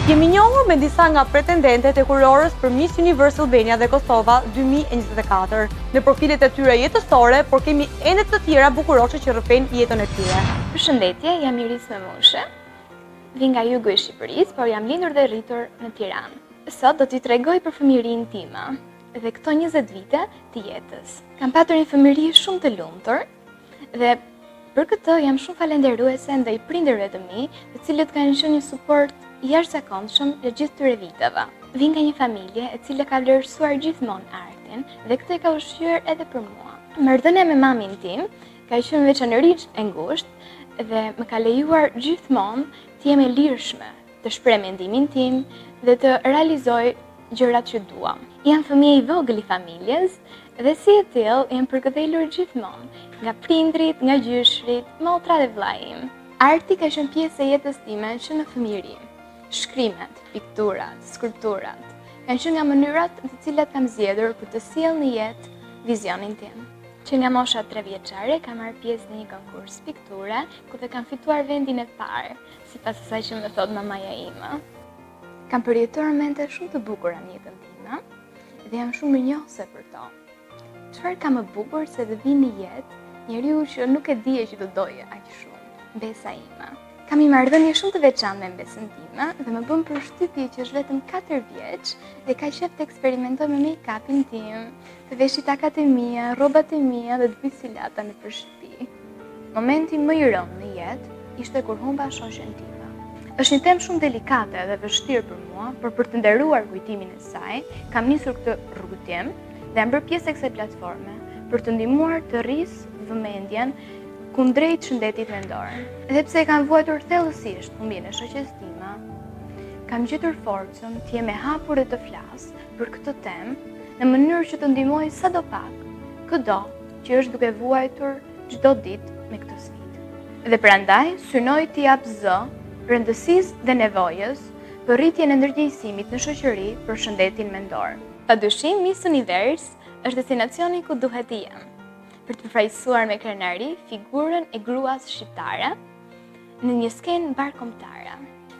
Jemi njohur me disa nga pretendentet e kurorës për Miss Universe Albania dhe Kosova 2024 në profilet e tyre jetësore, por kemi ende të tjera bukuroshe që rrëfejnë jetën e tyre. Përshëndetje, jam Iris Memushe. Vi nga jugu i Shqipërisë, por jam lindur dhe rritur në Tiranë. Sot do t'i tregoj për fëmijërinë time dhe këto 20 vite të jetës. Kam patur një fëmijëri shumë të lumtur dhe për këtë jam shumë falenderuese ndaj prindërve të mi, të cilët kanë qenë një suport jashtëzakonshëm në gjithë këtyre viteve. Vi nga një familje e cila ka vlerësuar gjithmonë artin dhe këtë e ka ushqyer edhe për mua. Marrëdhënia me mamin tim ka qenë veçanërisht e ngushtë dhe më ka lejuar gjithmonë të jem e lirshme, të shpreh mendimin tim dhe të realizoj gjërat që dua. Jam fëmijë i vogël i familjes dhe si e tillë jam përkëdhelur gjithmonë nga prindrit, nga gjyshrit, motra dhe vllai im. Arti ka qenë pjesë e jetës time që në fëmijëri. Shkrimet, pikturat, skulpturat kanë qenë nga mënyrat në të cilat kam zgjedhur për të sjellë në jetë vizionin tim. Që nga mosha 3 vjeçare kam marrë pjesë në një konkurs pikture, ku dhe kam fituar vendin e parë, sipas asaj që më thot mamaja ime. Kam përjetuar momente shumë të bukura në jetën time dhe jam shumë mirënjohëse për to. Çfarë ka më bukur se të vi në jetë njeriu që nuk e dije që të doje aq shumë, besa ime. Kam një marrëdhënie shumë të veçantë me mbesën time dhe më bën përshtypje që është vetëm 4 vjeç dhe ka qef të eksperimentoj me make-upin tim, të veshi takat e mia, rrobat e mia dhe të bëj silata nëpër shtëpi. Momenti më i rëndë në jetë ishte kur humba shoqen time. Është një temë shumë delikate dhe vështirë për mua, por për të nderuar kujtimin e saj, kam nisur këtë rrugëtim dhe jam bërë pjesë e kësaj platforme për të ndihmuar të rris vëmendjen kundrejt shëndetit mendor. Edhe pse kam vuajtur thellësisht humbjen e shoqes time, kam gjetur forcën të jem e hapur dhe të flas për këtë temë në mënyrë që të ndihmoj sadopak kudo që është duke vuajtur çdo ditë me këtë sfidë. Dhe prandaj synoj të jap zë rëndësisë dhe nevojës për rritjen e ndërgjegjësimit në shoqëri për shëndetin mendor. Padyshim, Miss Univers është destinacioni ku duhet të jem, për të përfaqësuar me krenari figurën e gruas shqiptare në një skenë mbarkombëtare.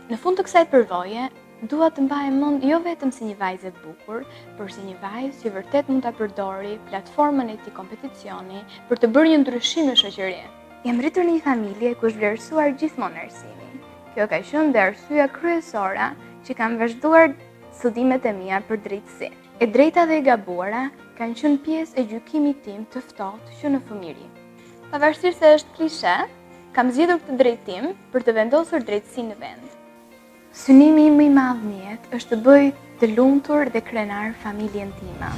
Në fund të kësaj përvoje, dua të mbahem mend jo vetëm si një vajzë e bukur, por si një vajzë që vërtet mund ta përdori platformën e këtij kompeticioni për të bërë një ndryshim në shoqëri. Jam rritur në një familje ku është vlerësuar gjithmonë arsimi. Kjo ka qenë dhe arsyeja kryesore që kam vazhduar studimet e mia për drejtësi. E drejta dhe e gabuara kanë qenë pjesë e gjykimit tim të ftohtë që në fëmijëri. Pavarësisht se është klishe, kam zgjedhur këtë drejtim për të vendosur drejtësinë në vend. Synimi im më i madh në jetë është të bëj të lumtur dhe krenar familjen time.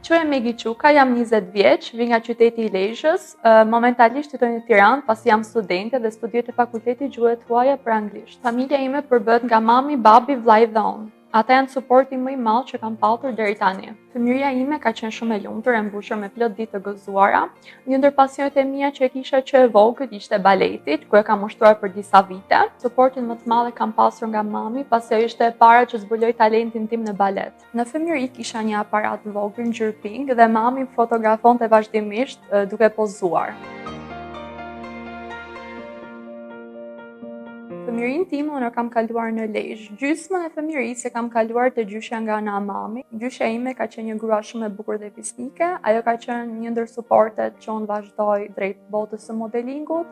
Quhem Megi Quka, jam 20 vjeç, vi nga qyteti i Lezhës. Momentalisht jetoj në Tiranë, pasi jam studente dhe studioj te Fakulteti Gjuhë Huaja për anglisht. Familja ime përbëhet nga mami, babi, vllai dhe unë. Ata janë suporti më i madh që kam patur deri tani. Fëmijëria ime ka qenë shumë e lumtur, e mbushur me plot ditë të gëzuara. Një ndër pasionet e mia që e kisha që e vogël ishte baleti, ku e kam ushtruar për disa vite. Suportin më të madh e kam pasur nga mami, pasi ajo ishte e para që zbuloi talentin tim në balet. Në fëmijëri kisha një aparat të vogël ngjyrë pink dhe mami më fotografonte vazhdimisht duke pozuar. Fëmijërinë time unë kam kaluar në Lezhë. Gjysmën e fëmijërisë e kam kaluar te gjyshja nga ana e mami. Gjyshja ime ka qenë një grua shumë e bukur dhe fisnike. Ajo ka qenë një ndër suportet që unë vazhdoj drejt botës së modelingut.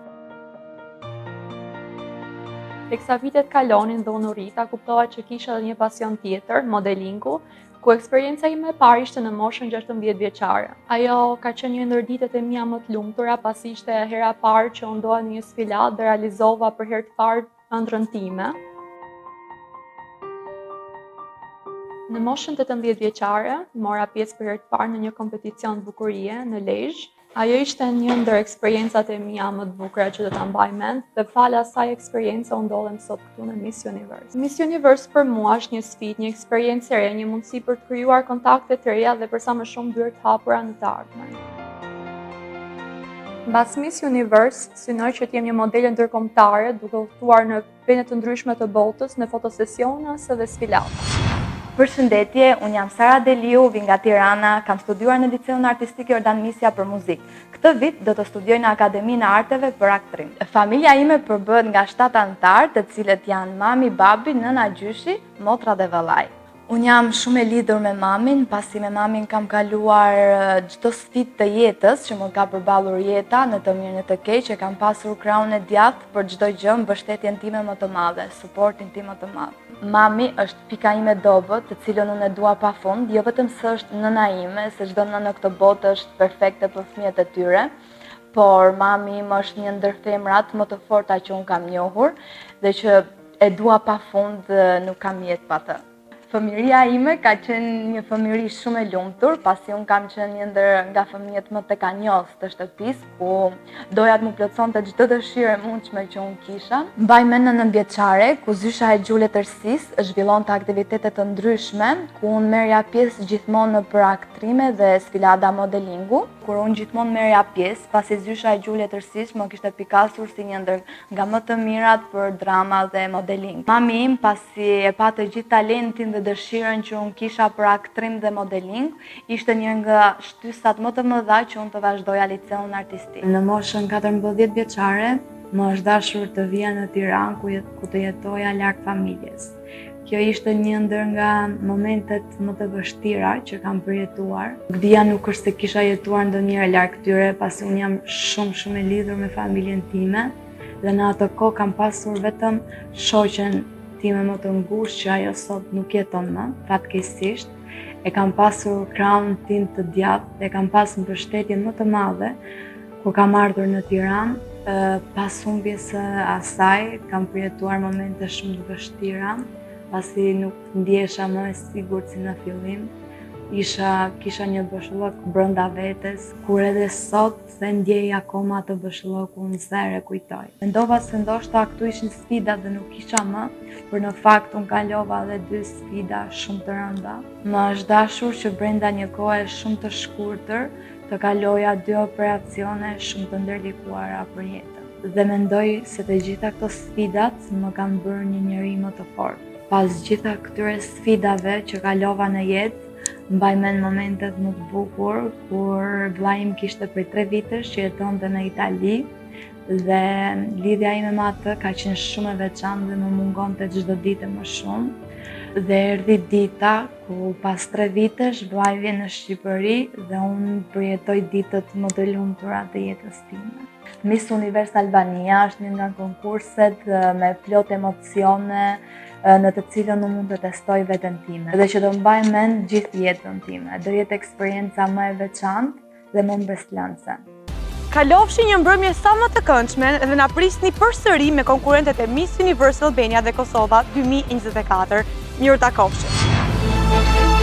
Teksa vitet kalonin dhe unë u rrita, kuptova që kisha edhe një pasion tjetër, modelingu, ku eksperjenca ime e parë ishte në moshën 16 vjeçare. Ajo ka qenë një ndër ditët e mia më të lumtura, pasi ishte hera e parë që unë doja në një sfilat dhe realizova për herë të parë ëndrrën time. Në moshën 18 vjeçare, mora pjesë për herë të parë në një kompeticion bukurie në Lezhë. Ajo ishte një ndër eksperiencat e mia më të bukura që do ta mbaj mend dhe falas asaj eksperience u ndodhem sot këtu në Miss Universe. Miss Universe për mua është një sfidë, një eksperiencë e re, një mundësi për të krijuar kontakte të reja dhe për sa më shumë dyert hapura në të ardhmen. Mbas Miss Universe, synoj që të jem një modele ndërkombëtare duke udhëtuar në vende të ndryshme të botës në fotosesione ose dhe sfilata. Përshëndetje, unë jam Sara Deliu, vi nga Tirana, kam studiuar në Liceun Artistik Jordan Misja për muzikë. Këtë vit do të studioj në Akademinë e Arteve për aktrim. Familja ime përbëhet nga 7 anëtar, të cilët janë mami, babi, nëna, gjyshi, motra dhe vëllai. Unë jam shumë e lidhur me mamin, pasi me mamin kam kaluar çdo sfidë të jetës që më ka përballur jeta, në të mirë në të keq, e kam pasur krahun e djathtë për çdo gjë, mbështetjen time më të madhe, suportin tim më të madh. Mami është pika ime dobët, të cilën unë e dua pafund, jo vetëm se është nëna ime, se çdo nënë në këtë botë është perfekte për fëmijët e tyre, por mami im është një ndër femrat më të forta që unë kam njohur dhe që e dua pafund, nuk kam jetë pa të. Fëmijëria ime ka qenë një fëmijëri shumë e lumtur, pasi unë kam qenë një ndër nga fëmijët më të kanjos të shtëpisë, ku doja të më plotësonte çdo dëshirë e mundshme që unë kisha. Mbaj mend në 9 vjeçare, ku Zysha e Gjule Tërsis zhvillonte aktivitete të ndryshme, ku unë merrja pjesë gjithmonë për aktrime dhe sfilada modelingu, kur unë gjithmonë merrja pjesë, pasi Zysha e Gjule Tërsis më kishte pikasur si një ndër nga më të mirat për drama dhe modeling. Mami im, pasi e pa të gjithë talentin dhe dëshirën që unë kisha për aktrim dhe modeling, ishte një nga shtysat më të mëdha që unë të vazhdoja liceun artistik. Në moshën 14 vjeçare, më është dashur të vija në Tiranë ku të jetoja larg familjes. Kjo ishte një ndër nga momentet më të vështira që kam përjetuar. Dija nuk është se kisha jetuar ndonjëherë larg tyre, pasi unë jam shumë e lidhur me familjen time dhe në atë kohë kam pasur vetëm shoqen time më të ngushtë që ajo sot nuk jeton më, fatkeqësisht. E kam pasur krahun tim të djathtë dhe kam pasur mbështetjen më të madhe kur kam ardhur në Tiranë. Pas humbjes së asaj kam përjetuar momente shumë të vështira, pasi nuk ndjesha më e sigurt si në fillim. Kisha një bëshllok brenda vetes, kur edhe sot se ndjej akoma atë bëshllokun sa e kujtoj. Mendova se ndoshta këtu ishin sfidat dhe nuk isha më, por në fakt unë kalova edhe 2 sfida shumë të rënda. Më është dashur që brenda një kohe shumë të shkurtër të kaloja 2 operacione shumë të ndërlikuara për jetën. Dhe mendoj se të gjitha këto sfidat më kanë bërë një njeri më të fortë. Pas gjitha këtyre sfidave që kalova në jetë, mbaj mend momentet më të bukur kur vllai im kishte prej 3 vitesh që jetonte në Itali dhe lidhja ime me atë ka qenë shumë e veçantë dhe më mungonte çdo ditë më shumë. Dhe erdhi dita ku pas 3 vitesh vllai vjen në Shqipëri dhe unë përjetoj ditët më të lumtura të jetës time. Miss Univers Albania është një nga konkurset me plot emocione në të cilën unë mund të testoj veten time dhe që do mbaj mend gjithë jetën time. Do jetë eksperienca më e veçantë dhe më mbështetëse. Kalofshi një mbrëmje sa më të këndshme dhe na prisni përsëri me konkurrentet e Miss Universe Albania dhe Kosova 2024. Mirë takofshim.